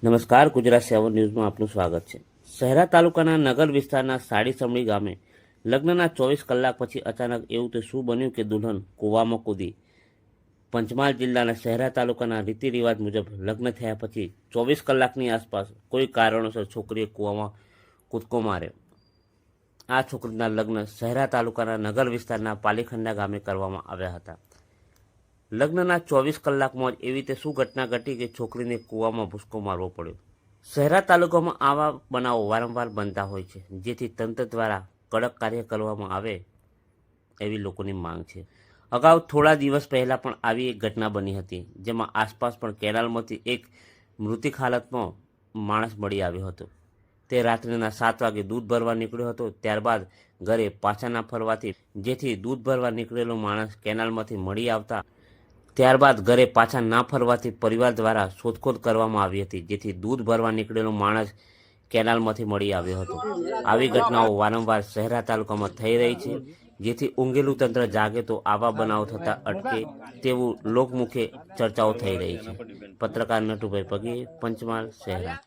નમસ્કાર, ગુજરાત 7 ન્યૂઝમાં આપનું સ્વાગત છે। શહેરા તાલુકાના નગર વિસ્તારના સાડીસમણી ગામે લગ્નના 24 કલાક પછી અચાનક એવું તે શું બન્યું કે દુલ્હન કૂવામાં કૂદી। પંચમહાલ જિલ્લાના શહેરા તાલુકાના રીતિ રિવાજ મુજબ લગ્ન થયા પછી 24 કલાકની આસપાસ કોઈ કારણોસર છોકરીએ કૂવામાં કૂદકો માર્યો। આ છોકરીના લગ્ન શહેરા તાલુકાના નગર વિસ્તારના પાલીખંડા ગામે કરવામાં આવ્યા હતા। લગ્નના 24 કલાકમાં જ એવી તે શું ઘટના ઘટી કે છોકરીને કૂવામાં ભૂસકો મારવો પડ્યો। શહેરા તાલુકામાં આવા બનાવો વારંવાર બનતા હોય છે, જેથી તંત્ર દ્વારા કડક કાર્ય કરવામાં આવે એવી લોકોની માંગ છે। અગાઉ થોડા દિવસ પહેલાં પણ આવી એક ઘટના બની હતી, જેમાં આસપાસ પણ કેનાલમાંથી એક મૃતિક હાલતમાં માણસ મળી આવ્યો હતો। તે રાત્રિના 7 વાગે દૂધ ભરવા નીકળ્યો હતો, ત્યારબાદ ઘરે પાછા ના ફરવાથી જેથી દૂધ ભરવા નીકળેલો માણસ કેનાલમાંથી મળી આવતા પરિવાર દ્વારા શોધખોળ કરવામાં આવી હતી, જેથી દૂધ ભરવા નીકળેલો માણસ કેનાલમાંથી મળી આવ્યો હતો। આવી ઘટનાઓ વારંવાર શહેરા તાલુકામાં થઈ રહી છે, જેથી ઊંઘેલું તંત્ર જાગે તો આવા બનાવો થતા અટકે તેવું લોકમુખે ચર્ચાઓ થઈ રહી છે। પત્રકાર નટુભાઈ પગી, પંચમહાલ, શહેરા।